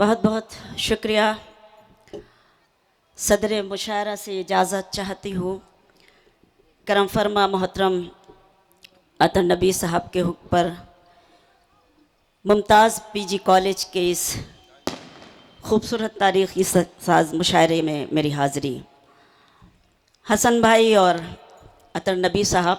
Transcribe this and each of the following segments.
बहुत बहुत शुक्रिया। सदर मुशायरा से इजाज़त चाहती हूँ। करम फरमा मोहतरम अतर नबी साहब के हुक्म पर मुमताज़ पीजी कॉलेज के इस खूबसूरत तारीख़ी साज मुशायरे में मेरी हाज़िरी। हसन भाई और अतर नबी साहब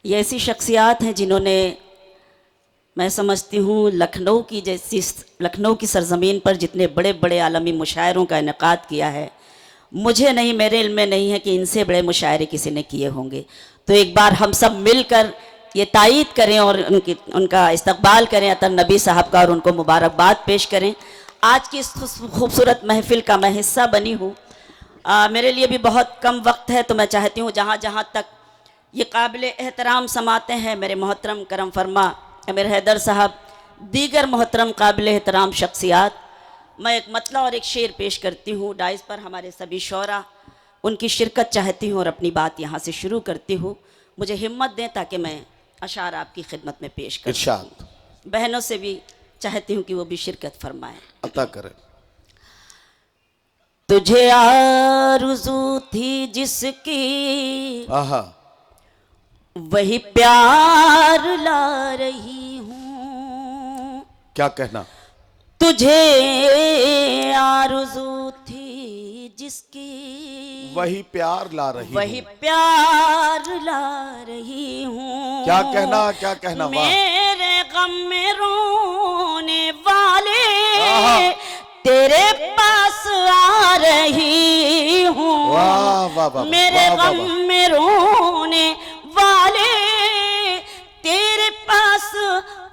ये ऐसी शख्सियात हैं जिन्होंने, मैं समझती हूँ, लखनऊ की सरज़मीन पर जितने बड़े बड़े आलमी मुशायरों का इनेकाद किया है, मुझे नहीं, मेरे इल्म में नहीं है कि इनसे बड़े मुशायरे किसी ने किए होंगे। तो एक बार हम सब मिलकर ये तायीद करें और उनका इस्तकबाल करें अतर नबी साहब का, और उनको मुबारकबाद पेश करें। आज की इस खूबसूरत महफिल का मैं हिस्सा बनी हूँ। मेरे लिए भी बहुत कम वक्त है, तो मैं चाहती हूँ जहाँ जहाँ तक ये काबिल एहतराम समाते हैं मेरे मोहतरम करम फरमा अमीर हैदर साहब, दीगर मोहतरम काबिल एहतराम शख्सियात, मैं एक मतला और एक शेर पेश करती हूँ। डाइस पर हमारे सभी शौरा, उनकी शिरकत चाहती हूँ और अपनी बात यहाँ से शुरू करती हूँ। मुझे हिम्मत दें ताकि मैं अशार आपकी खिदमत में पेश करूँ। इरशाद। बहनों से भी चाहती हूँ कि वो भी शिरकत फरमाएं। अता करें। तुझे आरज़ू थी जिसकी, आहा, वही प्यार ला रही हूँ। क्या कहना। तुझे आरज़ू थी जिसकी, वही प्यार ला रही वही हूँ। प्यार ला रही हूँ। क्या कहना, क्या कहना। वाह, मेरे गम में रोने वाले आहा, तेरे पास आ रही हूँ। वाह वाह वाह, मेरे वाह, वाह, गम वाह। में रोने वाले तेरे पास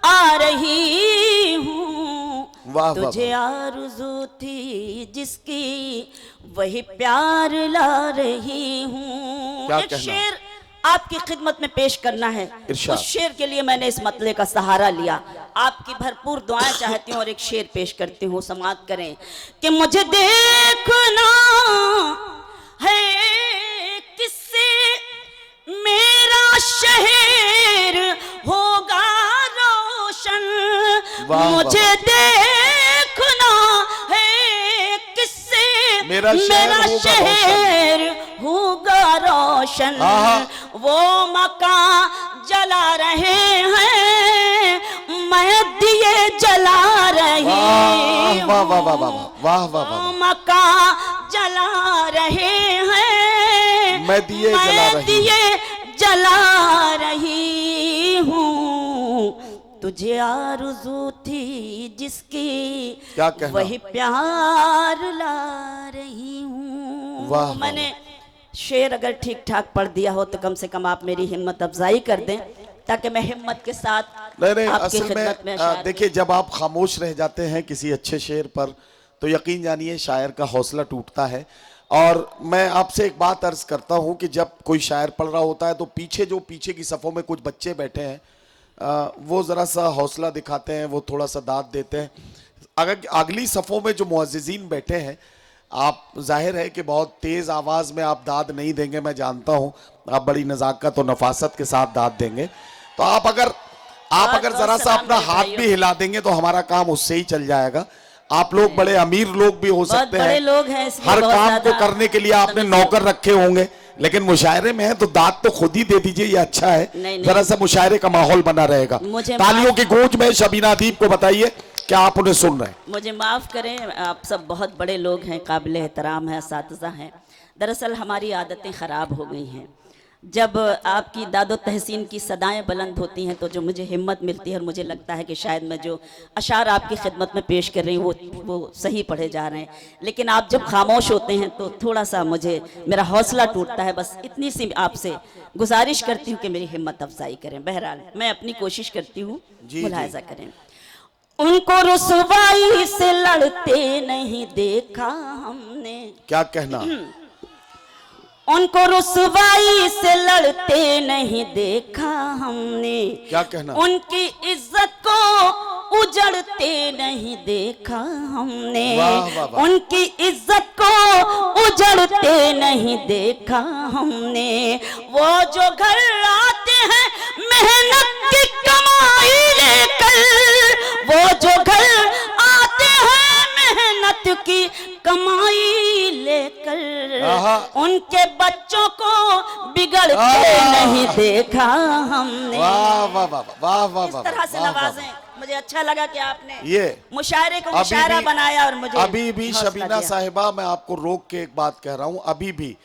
आ रही हूँ। वाह वाह तुझे वाह। आरज़ू थी जिसकी, वही प्यार ला रही हूँ। क्या एक कहना? शेर आपकी खिदमत में पेश करना है। इरशाद। उस शेर के लिए मैंने इस मतले का सहारा लिया। आपकी भरपूर दुआएं चाहती हूँ और एक शेर पेश करती हूँ, समाअत करें कि मुझे देखना है किससे मेरा शहर होगा रोशन। वाह, मुझे वाह। देखना है किससे मेरा शहर होगा रोशन। आहा। वो मकान जला रहे हैं, मैं दिए जला रही हूँ। वाह वाह वाह वाह वाह वाह वाह। वो मकान जला रहे हैं, मैं दिए जला रही हूँ। तुझे आरज़ू थी जिसकी, क्या कहना। वही प्यार ला रही हूँ। वाह, वाह, मैंने शेर अगर ठीक ठाक पढ़ दिया हो तो कम से कम आप मेरी हिम्मत अफजाई कर दें, ताकि मैं हिम्मत के साथ नहीं, आपकी असल खिदमत में में देखिए, जब आप खामोश रह जाते हैं किसी अच्छे शेर पर, तो यकीन जानिए शायर का हौसला टूटता है। और मैं आपसे एक बात अर्ज करता हूं कि जब कोई शायर पढ़ रहा होता है तो पीछे की सफ़ों में कुछ बच्चे बैठे हैं, वो ज़रा सा हौसला दिखाते हैं, वो थोड़ा सा दाद देते हैं। अगर अगली सफ़ों में जो मुअज़्ज़िज़ीन बैठे हैं, आप जाहिर है कि बहुत तेज़ आवाज़ में आप दाद नहीं देंगे, मैं जानता हूँ, आप बड़ी नज़ाकत और नफासत के साथ दाद देंगे। तो आप अगर ज़रा सा अपना हाथ भी हिला देंगे तो हमारा काम उससे ही चल जाएगा। आप लोग बड़े अमीर लोग भी हो सकते हैं, लोग हैं, हर काम को करने के लिए आपने नौकर रखे होंगे, लेकिन मुशायरे में है तो दाद तो खुद ही दे दीजिए, ये अच्छा है। जरा सा मुशायरे का माहौल बना रहेगा। तालियों की गूंज में शबीना अदीब को बताइए क्या आप उन्हें सुन रहे हैं। मुझे माफ़ करें, आप सब बहुत बड़े लोग हैं, काबिल एहतराम हैं, असातिज़ा हैं। दरअसल हमारी आदतें ख़राब हो गई हैं। जब आपकी दादो तहसीन की सदाएं बुलंद होती हैं तो जो मुझे हिम्मत मिलती है और मुझे लगता है कि शायद मैं जो अशार आपकी खिदमत में पेश कर रही हूँ वो सही पढ़े जा रहे हैं, लेकिन आप जब खामोश होते हैं तो थोड़ा सा मेरा हौसला टूटता है। बस इतनी सी आपसे गुजारिश करती हूँ कि मेरी हिम्मत अफजाई करें। बहरहाल मैं अपनी कोशिश करती हूँ, मुलाहिजा करें। उनको रुसवाई से लड़ते नहीं देखा हमने। क्या कहना। उनको रुसवाई से लड़ते नहीं देखा हमने। क्या कहना। उनकी इज्जत को उजड़ते नहीं देखा हमने। वाह, वाह, वाह। उनकी इज्जत को उजड़ते नहीं देखा हमने। वो जो घर आते हैं मेहनत की कमाई लेकर, वो जो घर आते उनके बच्चों को बिगड़ते नहीं देखा हमने। वाह वाह वाह वाह वाह इस वाह तरह से वाह, वाह, नवाजें। मुझे अच्छा लगा कि आपने ये मुशायरे को अभी मुशायरा भी- बनाया और मुझे अभी भी हौसला शबीना दिया। साहिबा, मैं आपको रोक के एक बात कह रहा हूं, अभी भी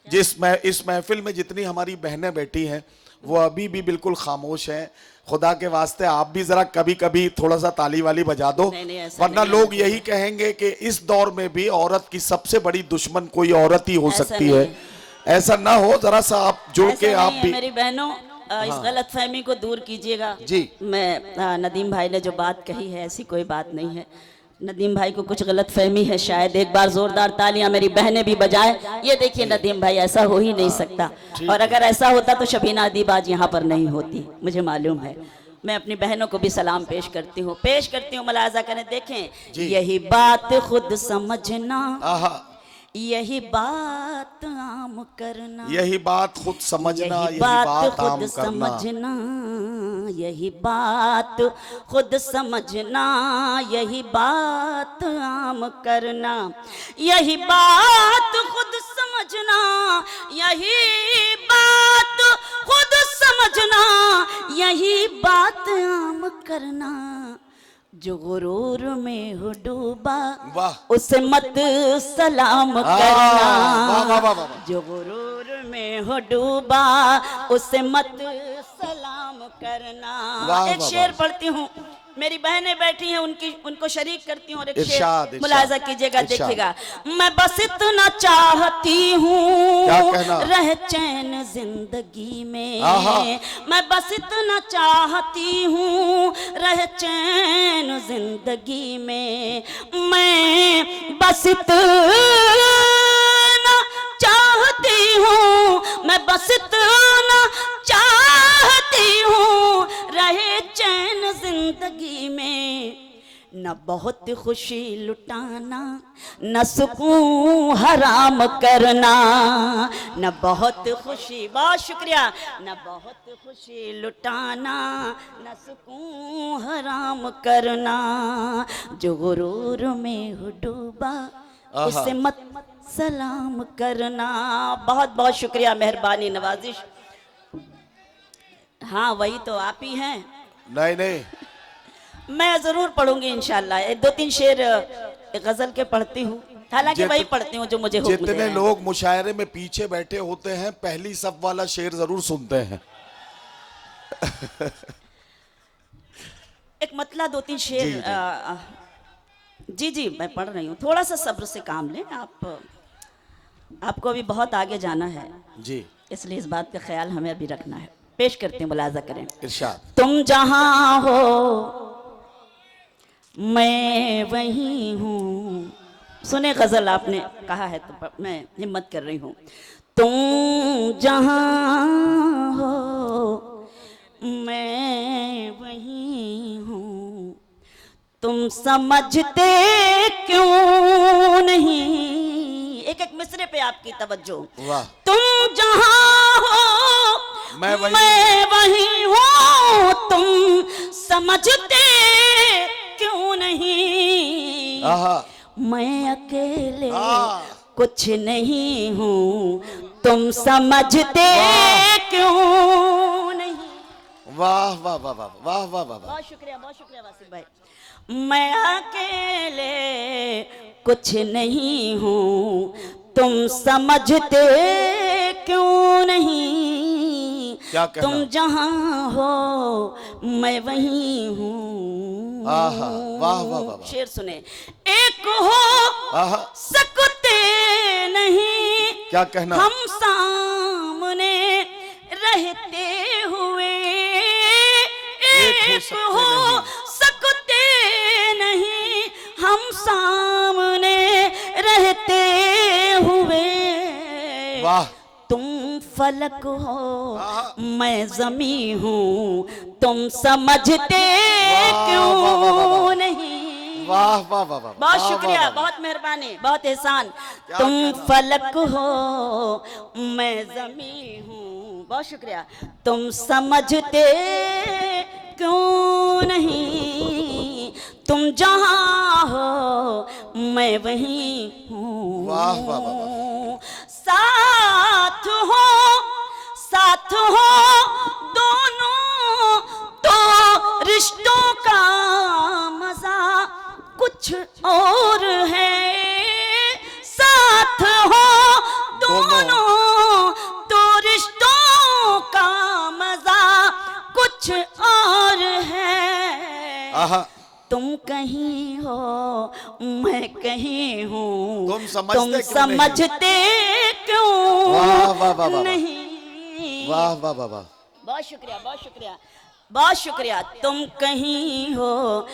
इस महफिल में जितनी हमारी बहनें बैठी हैं वो अभी भी बिल्कुल खामोश हैं। खुदा के वास्ते आप भी जरा कभी कभी थोड़ा सा ताली वाली बजा दो, नहीं, नहीं, ऐसा वरना नहीं लोग है। यही कहेंगे कि इस दौर में भी औरत की सबसे बड़ी दुश्मन कोई औरत ही हो ऐसा सकती नहीं है। है। ऐसा ना हो, जरा सा आप जुड़ ऐसा के आप नहीं है भी। मेरी बहनों, इस गलत फहमी को दूर कीजिएगा। जी। मैं नदीम भाई ने जो बात कही है ऐसी कोई बात नहीं है। नदीम भाई को कुछ गलत फहमी है शायद। एक बार जोरदार तालियां मेरी बहनें भी बजाएं। ये देखिए नदीम भाई, ऐसा हो ही नहीं सकता, और अगर ऐसा होता तो शबीना अदीब आज यहाँ पर नहीं होती, मुझे मालूम है। मैं अपनी बहनों को भी सलाम पेश करती हूँ, मुलाजा करें। देखें, यही बात खुद समझना, आहा, यही बात आम करना, यही बात खुद समझना, यही बात बात आम खुद करना। समझना, यही बात खुद समझना, यही बात आम करना, यही बात खुद समझना, यही बात खुद समझना, यही बात आम करना। जो गुरूर में हो डूबा वाह। उसे मत सलाम वाह, वाह, करना। वाह, वाह। जो गुरूर में हो डूबा उसे मत सलाम करना। वाह, एक वाह, शेर वाह। पढ़ती हूँ, मेरी बहनें बैठी हैं, उनको शरीक करती हूँ और एक इरशाद, शेर मुलाजा इरशाद, कीजिएगा, इरशाद। देखिएगा। मैं बस इतना चाहती हूँ क्या कहना? रह चैन जिंदगी में, आहा। मैं बस इतना चाहती हूँ रह चैन जिंदगी में, मैं बस इतना चाहती हूँ, मैं बस इतना चाहती हूँ रहे चैन जिंदगी में। न बहुत खुशी लुटाना, न सुकून हराम करना, न बहुत खुशी, बहुत शुक्रिया, न बहुत खुशी लुटाना, न सुकून हराम करना। जो गुरूर में हो डूबा उसे मत सलाम करना। बहुत बहुत शुक्रिया, मेहरबानी, नवाजिश। हाँ, वही तो आप ही हैं। नहीं नहीं, मैं जरूर पढ़ूंगी इंशाल्लाह। एक दो तीन शेर गजल के पढ़ती हूँ, हालांकि वही पढ़ती हूँ जो मुझे हुक्म दे जितने रहे हैं। लोग मुशायरे में पीछे बैठे होते हैं पहली सब वाला शेर जरूर सुनते हैं। एक मतला दो तीन शेर। जी जी, मैं पढ़ रही हूँ, थोड़ा सा सब्र से काम लें आप। आपको अभी बहुत आगे जाना है जी, इसलिए इस बात का ख्याल हमें अभी रखना है। पेश करते हैं, मुलाजा करें। इरशाद। तुम जहां हो मैं वहीं हूँ। सुने गजल, आपने कहा है तो मैं हिम्मत कर रही हूँ। तुम जहां हो मैं वहीं हूँ, तुम समझते क्यों नहीं। एक एक मिसरे पे आपकी तवज्जो। वाह। तुम जहां हो मैं वहीं हूँ, तुम समझते क्यों नहीं। आहा। मैं अकेले हाँ। कुछ नहीं हूँ, तुम समझते क्यों नहीं। वाह वाह वाह वाह वाह वाह वाह। बहुत शुक्रिया वासिफ भाई। मैं अकेले कुछ नहीं हूँ, तुम समझते क्यों नहीं। क्या कहना? तुम जहाँ हो मैं वहीं हूँ। आहा, वाह वाह वाह। शेर सुने। एक हो आहा, सकते नहीं, क्या कहना? हम सामने रहते हुए। एक हो सकते नहीं, हम सामने रहते हुए। वाह। तुम फलक हो मैं जमी हूँ, तुम समझते क्यों नहीं। वाह वाह वाह वाह। बहुत शुक्रिया, बहुत मेहरबानी, बहुत एहसान। तुम फलक हो मैं जमी हूँ, बहुत शुक्रिया। तुम समझते क्यों नहीं। तुम जहाँ हो मैं वहीं हूँ। वाह वाह वाह। साथ हो दोनों तो रिश्तों का मजा कुछ और है। साथ हो दोनों तो रिश्तों का मजा कुछ और है। आहा, तुम कहीं हो मैं कहीं हूँ, तुम समझते क्यों वाह वाह वाह वाह नहीं। वाह वाह वाह वाह, बहुत शुक्रिया, बहुत शुक्रिया, बहुत शुक्रिया। तुम कहीं हो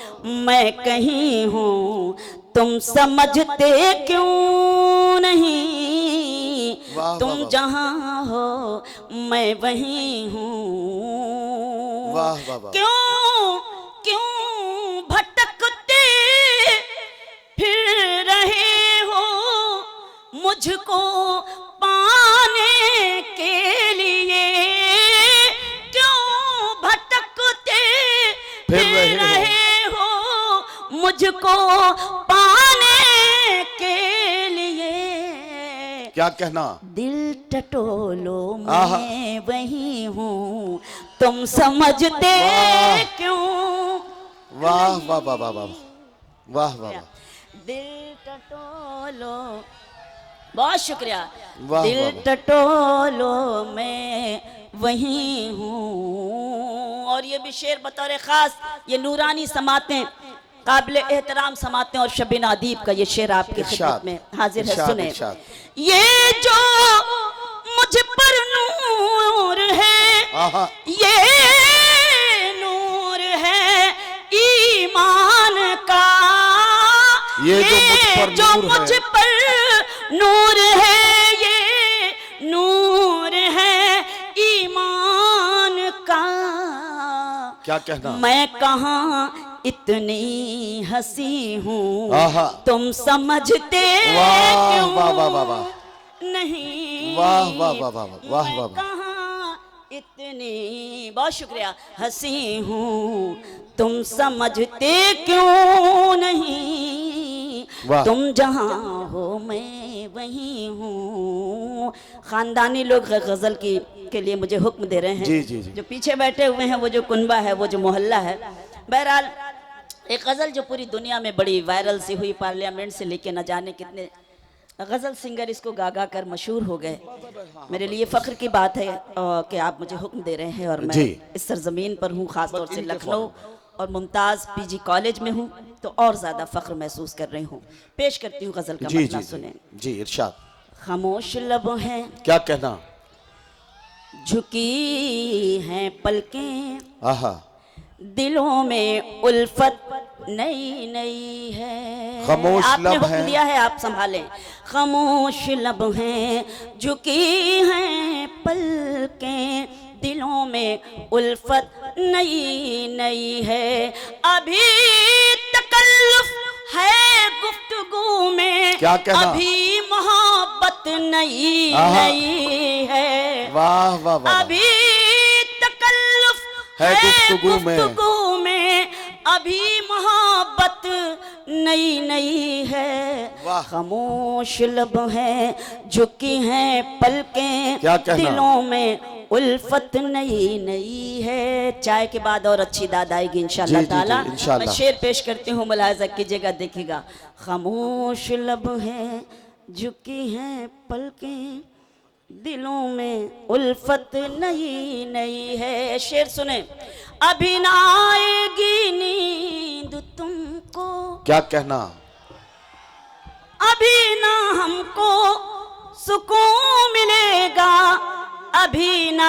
मैं कहीं हूँ, तुम समझते क्यों नहीं। वाह, तुम वाह, वाह। जहाँ हो मैं वहीं हूँ। वाह वाह वाह, क्यों क्यों भटकते फिर रहे हो मुझको पाने के लिए। क्यों भटकते फिर रहे हो मुझको पाने के लिए। क्या कहना, दिल टटोलो आहा। मैं वही हूँ, तुम समझते क्यों। वाह वाह वाह वाह वाह वाह वाह, दिल टटोलो, बहुत शुक्रिया। वाह, दिल वाह, वाह। टटोलो मैं वही हूँ। और ये भी शेर बतौर खास ये नूरानी समातें, काबिल एहतराम समातें और शबीना अदीब का ये शेर आपकी इरशाद, खिदमत में हाजिर है। इरशाद, सुने, इरशाद। ये जो मुझ पर नूर है, आहा, ये नूर है ईमान का। ये जो मुझ पर नूर है, ये नूर है ईमान का। क्या कहना, मैं कहाँ इतनी हंसी हूँ, आहा। तुम समझते वाह क्यों वाह वाह वाह वाह, नहीं। वाह वाह वाह वाह वाह मैं वाह, कहाँ इतनी, बहुत शुक्रिया, हंसी हूँ, तुम समझते क्यों नहीं। वाह। तुम जहाँ हो मैं वहीं हूँ। खानदानी लोग गजल की के लिए मुझे हुक्म दे रहे हैं। जी, जी, जी। जो पीछे बैठे हुए हैं वो जो कुनबा है, वो जो मोहल्ला है। बहरहाल एक गजल जो पूरी दुनिया में बड़ी वायरल सी हुई, पार्लियामेंट से लेके न जाने कितने गजल सिंगर इसको गा गा कर मशहूर हो गए। मेरे लिए फख्र की बात है कि आप मुझे हुक्म दे रहे हैं और मैं जी। इस सरजमीन पर हूँ, खासतौर से लखनऊ और मुमताज़ पीजी कॉलेज में हूँ, तो और ज़्यादा फ़ख्र महसूस कर रही हूँ। पेश करती हूँ गज़ल का जी मतलब, जी सुने। जी, इरशाद। खामोश लब हैं, क्या कहना, झुकी हैं पलकें, आहा, दिलों में उल्फत नई नई है। खामोश आपने लब हुक्म हैं। दिया है, आप संभालें। खामोश लब हैं, झुकी हैं पलकें, दिलों में उल्फत नई नई है। अभी तकल्लुफ है गुफ्तगू में, क्या कहना, अभी मोहब्बत नई आहा। नई है। वाह वाह वाह, अभी तकल्लुफ है गुफ्तगू में, अभी मोहब्बत नई नई है। वाह। खामोश लब हैं, झुकी हैं पलकें, क्या कहना, दिलों में उल्फत नई नई है। चाय के बाद और अच्छी दाद आएगी इंशाअल्लाह जी, जी, जी, ताला। इंशाअल्लाह। मैं शेर पेश करती हूँ, मुलाहिजा कीजिएगा, देखिएगा। खामोश लब हैं, झुकी हैं पलकें, दिलों में उल्फत नई नई है। शेर सुने। अभी ना आएगी नींद तुमको, क्या कहना, अभी ना हमको सुकून मिलेगा, अभी ना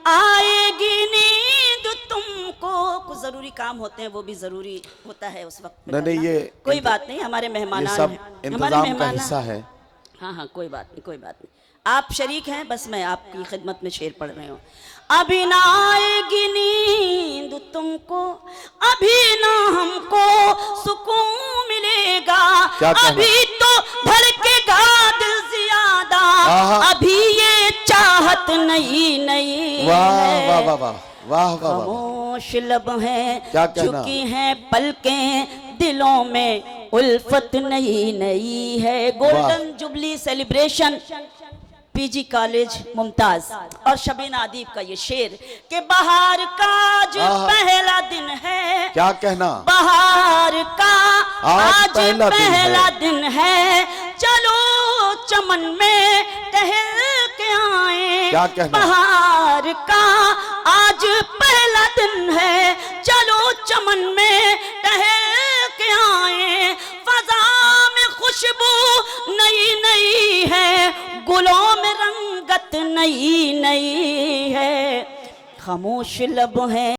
आएगी नींद तुमको। कुछ जरूरी काम होते हैं, वो भी जरूरी होता है उस वक्त पे नहीं, करना। ये कोई बात नहीं, हमारे मेहमान ये सब इंतजाम का हिस्सा है। हाँ हाँ, कोई बात नहीं, कोई बात नहीं, आप शरीक हैं, बस मैं आपकी खिदमत में शेर पढ़ रही हूँ। अभी ना आएगी नींद तुमको, अभी ना हमको सुकून मिलेगा, क्या कहना? अभी तो धड़केगा दिल ज्यादा, आहा। अभी ये चाहत नहीं नहीं वाह है। वाह वाह वाह वाह वाह वाह, खामोश लब हैं, क्या कहना? झुकी हैं पलकें, दिलों में उल्फत नई नई है। Golden jubilee celebration PG college Mumtaz और शबीना अदीब का ये शेर कि बहार का आज पहला दिन है, क्या कहना, बहार का आज पहला दिन है, चलो चमन में टहल के आए। क्या कहना, बहार का आज पहला दिन है, चलो चमन में टहल के आए। फजा में खुशबू नई नई है, गुलों में रंगत नई नई है, खामोश लब है